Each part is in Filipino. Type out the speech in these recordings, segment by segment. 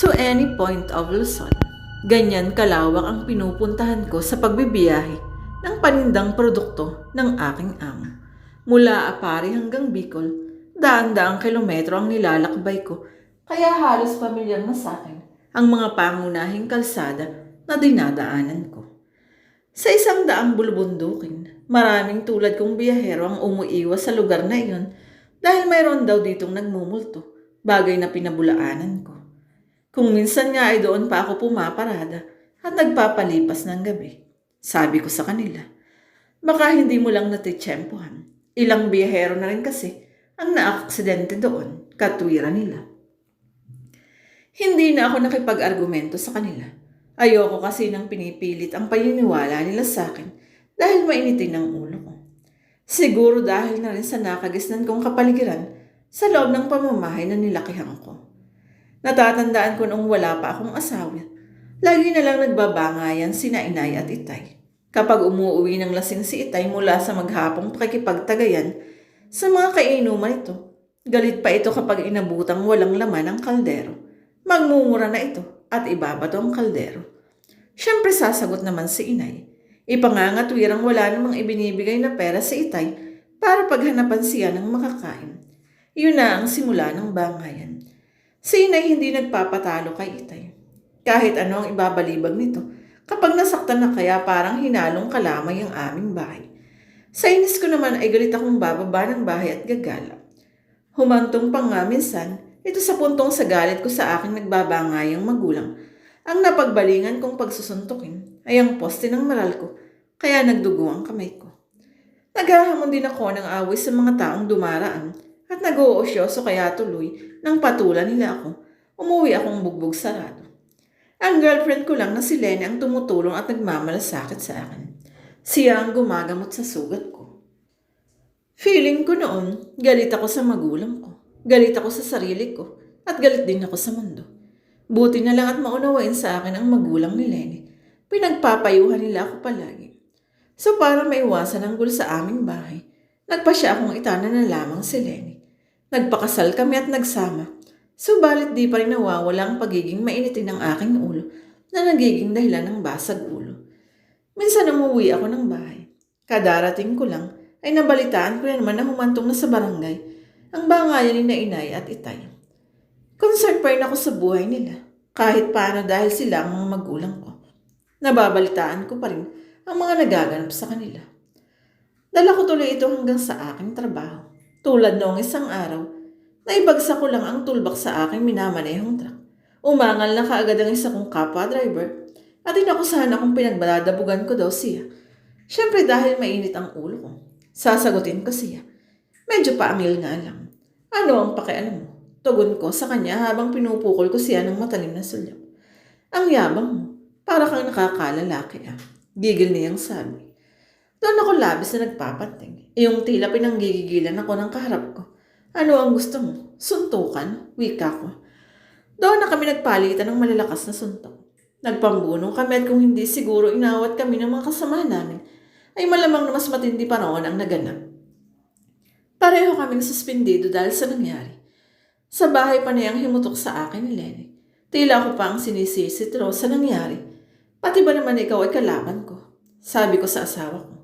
to any point of Luzon. Ganyan kalawak ang pinupuntahan ko sa pagbibiyahe ng panindang produkto ng aking amo. Mula Apari hanggang Bicol, daan-daang kilometro ang nilalakbay ko, kaya halos pamilyar na sa akin ang mga pangunahing kalsada na dinadaanan ko. Sa 100 bulubundukin, maraming tulad kong biyahero ang umuiwas sa lugar na iyon dahil mayroon daw ditong nagmumulto, bagay na pinabulaanan ko. Kung minsan nga ay doon pa ako pumaparada at nagpapalipas ng gabi. Sabi ko sa kanila, baka hindi mo lang natitsyempohan. Ilang biyahero na rin kasi ang naaksidente doon, katwiran nila. Hindi na ako nakipag-argumento sa kanila. Ayoko kasi nang pinipilit ang paniniwala nila sa akin dahil mainitin ang ulo ko. Siguro dahil na rin sa nakagisnan kong kapaligiran sa loob ng pamamahay na nilakihan ko. Natatandaan ko nung wala pa akong asawa. Lagi na lang nagbabangayan sina inay at itay. Kapag umuwi ng lasing si itay mula sa maghapong pakikipagtagayan sa mga kainuman ito, galit pa ito kapag inabutang walang laman ang kaldero. Magmumura na ito at ibabato ang kaldero. Siyempre sasagot naman si inay. Ipangangatwirang wala namang ibinibigay na pera si itay para paghanapan siya ng makakain. Iyon na ang simula ng bangayan. Si inay hindi nagpapatalo kay itay. Kahit ano ang ibabalibag nito, kapag nasaktan na kaya parang hinalong kalamay ang aming bahay. Sa inis ko naman ay galit akong bababa ng bahay at gagala. Humantong pa nga minsan, ito sa puntong sa galit ko sa aking nagbabangayang magulang. Ang napagbalingan kong pagsusuntukin ay ang poste ng maral ko, kaya nagdugo ang kamay ko. Naghahamon din ako ng away sa mga taong dumaraan at nag-uosyoso kaya tuloy nang patulan nila ako. Umuwi akong bugbog sarado. Ang girlfriend ko lang na si Lenny ang tumutulong at nagmamalasakit sa akin. Siya ang gumagamot sa sugat ko. Feeling ko noon, galit ako sa magulang ko. Galit ako sa sarili ko at galit din ako sa mundo. Buti na lang at maunawain sa akin ang magulang ni Lenny. Pinagpapayuhan nila ako palagi. So para maiwasan ang gulo sa aming bahay, nagpasya akong itana na lamang si Lenny. Nagpakasal kami at nagsama. Subalit di pa rin nawawala ang pagiging mainitin ng aking ulo na nagiging dahilan ng basag ulo. Minsan umuwi ako ng bahay. Kadarating ko lang ay nabalitaan ko na naman na humantong na sa barangay ang bangayan ni na inay at itay. Concerned pa rin ako sa buhay nila, kahit paano dahil sila ang mga magulang ko. Nababalitaan ko pa rin ang mga nagaganap sa kanila. Dala ko tuloy ito hanggang sa aking trabaho. Tulad noong isang araw, naibagsak ko lang ang tulbak sa aking minamanehong truck. Umangal na kaagad ang isa kong kapwa driver at inakusahan akong pinagbadadabugan ko daw siya. Siyempre dahil mainit ang ulo ko, sasagutin ko siya. Medyo paangil nga lang. Ano ang pakialam mo? Tugon ko sa kanya habang pinupukol ko siya ng matalim na sulyap. Ang yabang mo, para kang nakakalalaki ah. Gigil niyang sabi. Doon ako labis na nagpapanting. Iyong tila pinanggigigilan ako ng kaharap ko. Ano ang gusto mo? Suntukan? Wika ko. Doon na kami nagpalitan ng malalakas na suntok. Nagpambunong kami at kung hindi siguro inawat kami ng mga kasamahan namin, ay malamang na mas matindi pa noon ang naganap. Pareho kaming suspindido dahil sa nangyari. Sa bahay pa niyang himutok sa akin ni Lenny. Tila ako pa ang sinisisi sa nangyari. Pati ba naman ikaw ay kalaban ko? Sabi ko sa asawa ko.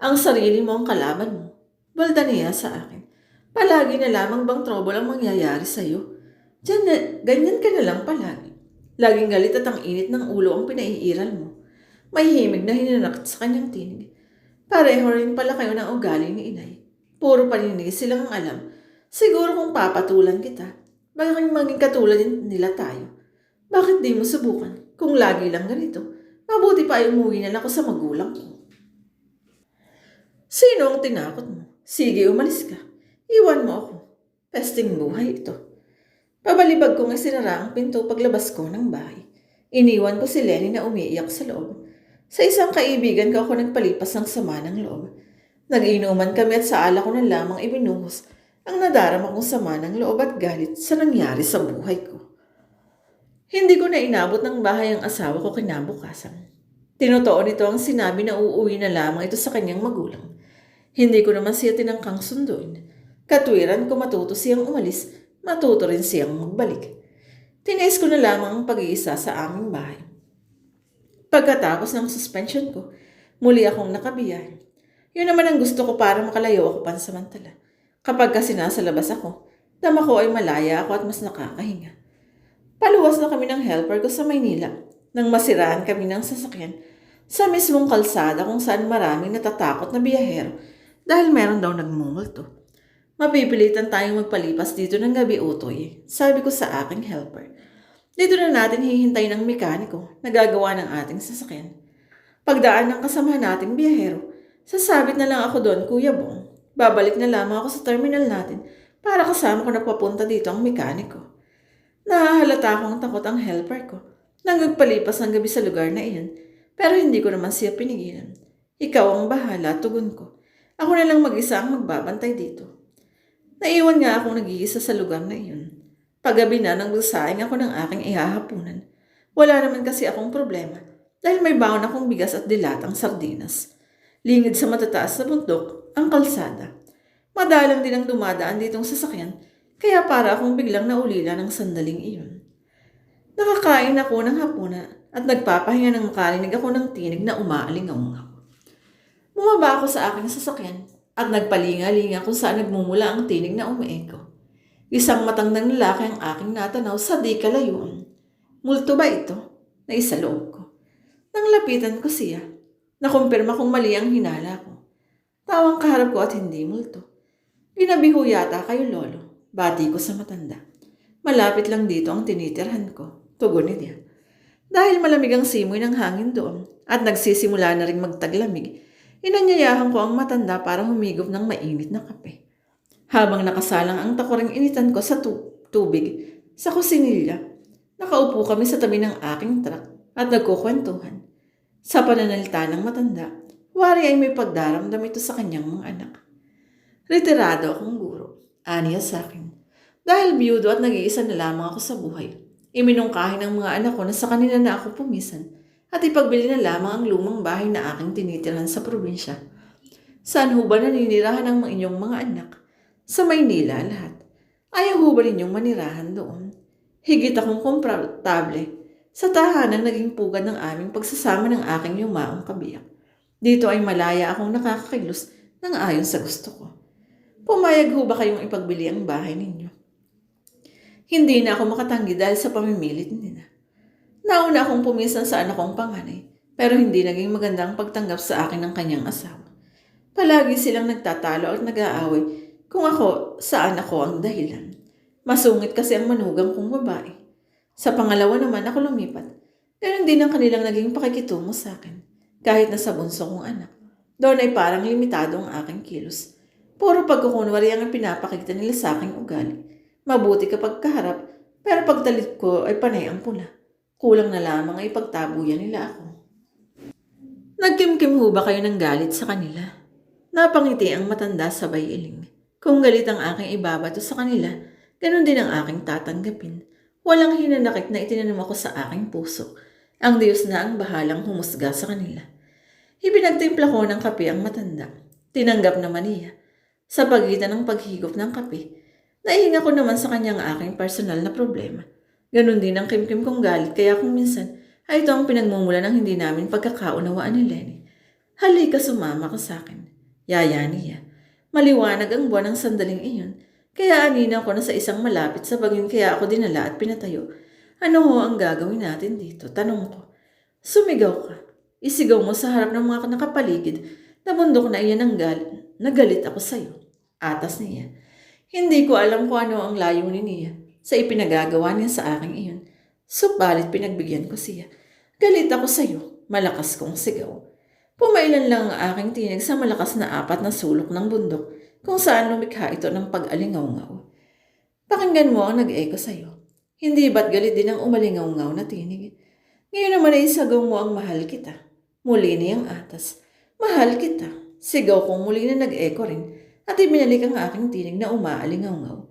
Ang sarili mo ang kalaban mo. Balda niya sa akin. Palagi na lamang bang trouble ang mangyayari sa'yo? Ganyan ka na lang palagi. Laging galit at ang init ng ulo ang pinaiiral mo. May himig na hinanakit sa kanyang tinig. Pareho rin pala kayo ng ugali ni inay. Puro paninig silang ang alam. Siguro kung papatulan kita, baka maging katulad nila tayo. Bakit di mo subukan? Kung lagi lang ganito, mabuti pa ay umuwi na lang ako sa magulang ko. Sino ang tinakot mo? Sige, umalis ka. Iwan mo ako. Pesting buhay ito. Pabalibag kong isinara ang pinto paglabas ko ng bahay. Iniwan ko si Lenny na umiiyak sa loob. Sa isang kaibigan ko ako nagpalipas ng sama ng loob. Nag-inuman kami at sa ala ko na lamang ibinuhos ang nadarama kong sama ng loob at galit sa nangyari sa buhay ko. Hindi ko na inabot ng bahay ang asawa ko kinabukasan. Tinotoo nito ang sinabi na uuwi na lamang ito sa kanyang magulang. Hindi ko naman siya tinangkang sunduin. Katwiran kung matuto siyang umalis, matuto rin siyang magbalik. Tiniis ko na lamang ang pag-iisa sa aming bahay. Pagkatapos ng suspension ko, muli akong nakabiyahe. Yun naman ang gusto ko para makalayo ako pansamantala. Kapag kasi nasa labas ako, dama ko ay malaya ako at mas nakakahinga. Paluwas na kami ng helper ko sa Maynila nang masiraan kami ng sasakyan sa mismong kalsada kung saan maraming natatakot na biyahero dahil meron daw nagmumulto. Mapipilitan tayong magpalipas dito ng gabi, Utoy, sabi ko sa aking helper. Dito na natin hihintay ng mekaniko na gagawa ng ating sasakyan. Pagdaan ng kasamahan nating biyahero, sasabit na lang ako doon, Kuya Bong. Babalik na lamang ako sa terminal natin para kasama ko na papunta dito ang mekaniko. Nahahalata akong takot ang helper ko nang nagpalipas ng gabi sa lugar na iyon, pero hindi ko naman siya pinigilan. Ikaw ang bahala, tugon ko. Ako na lang mag-isa ang magbabantay dito. Naiwan nga akong nag-iisa sa lugar na iyon. Paggabi na nang magsasaing ako ng aking ihahapunan. Wala naman kasi akong problema dahil may baon akong bigas at dilatang sardinas. Lingid sa matataas na bundok ang kalsada. Madalang din ang dumadaan ditong sasakyan, kaya para akong biglang naulila ng sandaling iyon. Nakakain ako ng hapunan at nagpapahinga nang makarinig ako ng tinig na umaalingaw. Bumaba ako sa aking sasakyan at nagpalinga-linga kung saan nagmumula ang tinig na umeeko. Isang matandang lalaki ang aking natanaw sa di kalayuan. Multo ba ito? Naisaloob ko. Nang lapitan ko siya, nakumpirma kong mali ang hinala ko. Tawang kaharap ko at hindi multo. Ginabiho yata kayo, Lolo. Bati ko sa matanda. Malapit lang dito ang tinitirhan ko. Tugon niya. Dahil malamig ang simoy ng hangin doon at nagsisimula na ring magtaglamig, inanyayahan ko ang matanda para humigop ng mainit na kape. Habang nakasalang ang takuring initan ko sa tubig sa kusinilya, nakaupo kami sa tabi ng aking truck at nagkukwentuhan. Sa pananalita ng matanda, wari ay may pagdaramdam ito sa kanyang mga anak. Retirado akong guro, aniya sa akin. Dahil biyudo at nag-iisa na lamang ako sa buhay, iminungkahi ng mga anak ko na sa kanila na ako pumisan at ipagbili na lamang ang lumang bahay na aking tinitirhan sa probinsya. Saan ho ba naninirahan ang inyong mga anak? Sa Maynila lahat. Ayaw ho ba ninyong manirahan doon? Higit akong komportable sa tahanang naging pugad ng aming pagsasama ng aking yumaong kabiyak. Dito ay malaya akong nakakakilos ng ayon sa gusto ko. Pumayag ho ba kayong ipagbili ang bahay ninyo? Hindi na ako makatanggi dahil sa pamimilit nila. Nauna akong pumisan sa anak kong panganay, pero hindi naging magandang pagtanggap sa akin ng kanyang asawa. Palagi silang nagtatalo at nag-aaway kung saan ako ang dahilan. Masungit kasi ang manugang kong babae. Sa pangalawa naman ako lumipat. Ganon din ang kanilang naging pakikitungo sa akin, kahit na sa bunso kong anak. Doon ay parang limitado ang aking kilos. Puro pagkukunwari ang pinapakita nila sa aking ugali. Mabuti kapag kaharap, pero pagtalit ko ay panay ang pula. Kulang na lamang ay pagtabuyan nila ako. Nagkimkim ho ba kayo ng galit sa kanila? Napangiti ang matanda sabay iling. Kung galit ang aking ibabato sa kanila, ganun din ang aking tatanggapin. Walang hinanakit na itinanim ako sa aking puso. Ang Diyos na ang bahalang humusga sa kanila. Ipinagtimpla ko ng kape ang matanda. Tinanggap naman niya. Sa pagitan ng paghigop ng kape, naihinga ko naman sa kanyang aking personal na problema. Ganun din ang kimkim kong galit kaya kung minsan ay ito ang pinagmumula ng hindi namin pagkakaunawaan ni Lenny. Halika sumama ka sa akin. Yaya niya. Maliwanag ang buwan ng sandaling iyon, kaya anina ko na sa isang malapit sa baging kaya ako dinala at pinatayo. Ano ho ang gagawin natin dito? Tanong ko. Sumigaw ka. Isigaw mo sa harap ng mga nakapaligid na bundok na iyan ang galit. Nagalit ako sa'yo. Atas niya. Hindi ko alam kung ano ang layunin niya sa ipinagagawa niya sa aking iyon. Subalit pinagbigyan ko siya. Galit ako sa'yo. Malakas kong sigaw. Pumailan lang ang aking tinig sa malakas na apat na sulok ng bundok kung saan lumikha ito ng pag-alingaw-ngaw. Pakinggan mo ang nag-echo sa'yo. Hindi ba't galit din ang umalingaw-ngaw na tinig? Ngayon naman ay sagaw mo ang mahal kita. Muli niyang atas. Mahal kita. Sigaw kong muli na nag-echo rin at ibinalik ang aking tinig na umaalingaw-ngaw.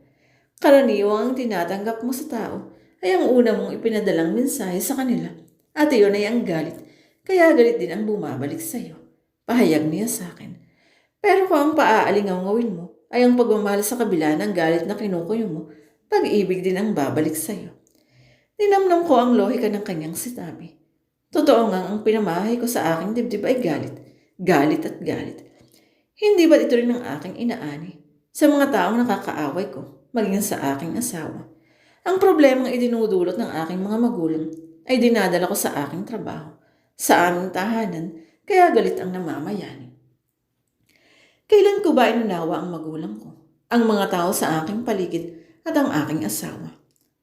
Karaniwang ang tinatanggap mo sa tao ay ang una mong ipinadalang mensahe sa kanila at iyon ay ang galit. Kaya galit din ang bumabalik sa'yo. Pahayag niya sa akin. Pero kung ang paaalingaw-ngawin mo ay ang pagmamahal sa kabila ng galit na kinukuyo mo, pag-ibig din ang babalik sa'yo. Tinamnam ko ang lohika ng kanyang sinabi. Totoo nga ang pinamahay ko sa aking dibdib ay galit. Galit at galit. Hindi ba't ito rin ang aking inaani? Sa mga taong nakakaaway ko, maging sa aking asawa. Ang problemang idinudulot ng aking mga magulang ay dinadala ko sa aking trabaho, sa aming tahanan, kaya galit ang namamayani. Kailan ko ba inunawa ang magulang ko, ang mga tao sa aking paligid at ang aking asawa?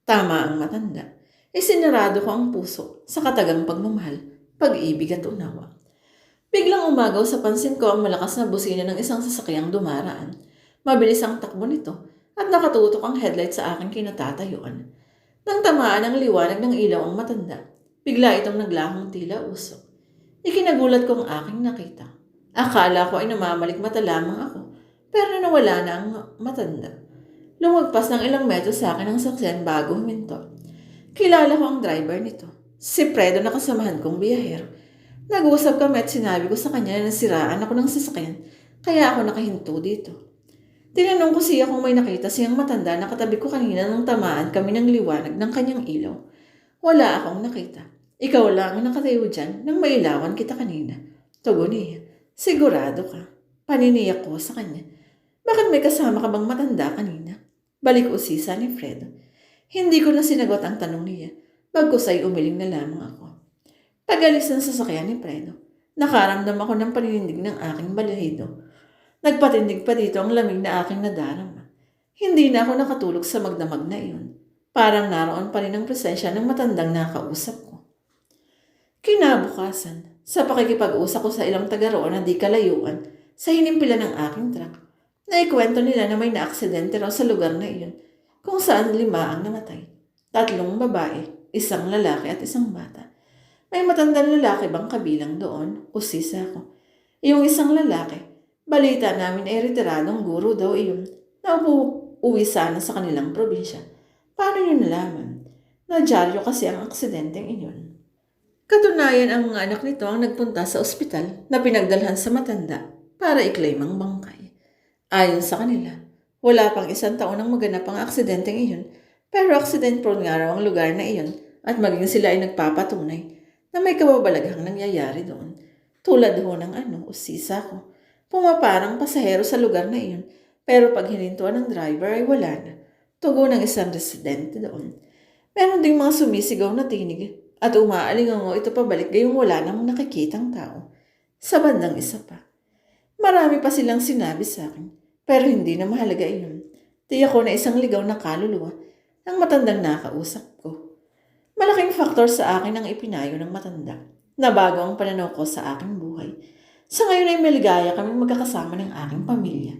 Tama ang matanda. Isinarado ko ang puso sa katagang pagmamahal, pag-ibig at unawa. Biglang umagaw sa pansin ko ang malakas na busina ng isang sasakyang dumaraan. Mabilis ang takbo nito at nakatutok ang headlight sa aking kinatatayuan. Nang tamaan ang liwanag ng ilaw ang matanda, bigla itong naglahong tila usok. Ikinagulat ko ang aking nakita. Akala ko ay namamalikmata lamang ako, pero nawala na ang matanda. Lumagpas ng ilang metro sa akin ang sakyan bago huminto. Kilala ko ang driver nito, si Fredo na kasamahan kong biyahero. Nag-uusap kami at sinabi ko sa kanya na nasiraan ako ng sasakyan, kaya ako nakahinto dito. Tinanong ko siya kung may nakita siyang matanda na katabi ko kanina nang tamaan kami ng liwanag ng kanyang ilaw. Wala akong nakita. Ikaw lang ang nakatayo dyan nang mailawan kita kanina. Tugon niya. Sigurado ka. Paniniyak ko sa kanya. Bakit may kasama ka bang matanda kanina? Balik usisa ni Fredo. Hindi ko na sinagot ang tanong niya. Bagkus ay umiling na lamang ako. Pag-alis ng sasakyan ni Fredo, nakaramdam ako ng paninindig ng aking balahido. Nagpatindig pa dito ang lamig na aking nadarama. Hindi na ako nakatulog sa magdamag na iyon. Parang naroon pa rin ang presensya ng matandang nakausap ko. Kinabukasan, sa pakikipag-usap ko sa ilang taga roon na di kalayuan, sa hinimpilan ng aking truck, naikwento nila na may naaksidente raw sa lugar na iyon, kung saan 5 ang namatay. 3 babae, 1 lalaki at 1 bata. May matandang lalaki bang kabilang doon? Usisa ko. Yung 1 lalaki, balita namin ay retiradong guro daw iyon na uwi sana sa kanilang probinsya. Paano nyo nalaman? Nadyaryo kasi ang aksidenteng iyon. Katunayan ang mga anak nito ang nagpunta sa ospital na pinagdalhan sa matanda para i-claim ang bangkay. Ayon sa kanila, wala pang 1 taon nang maganap ang aksidenteng iyon, pero accident-prone nga raw ang lugar na iyon at maging sila ay nagpapatunay na may kababalaghang nangyayari doon. Tulad ho ng usisa ko. Pumaparang pasahero sa lugar na iyon, pero pag hinintuan ng driver ay wala na. Tugon ng isang residente doon. Meron ding mga sumisigaw na tinig at umaalingango ito pabalik gayong wala namang nakikitang tao. Sa bandang isa pa. Marami pa silang sinabi sa akin. Pero hindi na mahalaga iyon. Tiyak ko na isang ligaw na kaluluwa ang matandang nakausap ko. Malaking faktor sa akin ang ipinayo ng matanda. Nabago ang pananaw ko sa aking buhay. Sa ngayon ay maligaya kaming magkakasama ng aking pamilya.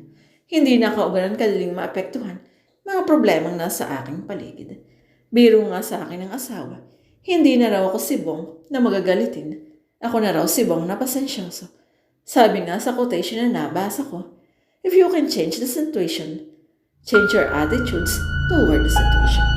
Hindi na kaugalan kadaling maapektuhan mga problemang nasa aking paligid. Biro nga sa akin ng asawa. Hindi na raw ako si Bong na magagalitin. Ako na raw si Bong na pasensyoso. Sabi nga sa quotation na nabasa ko, if you can change the situation, change your attitudes toward the situation.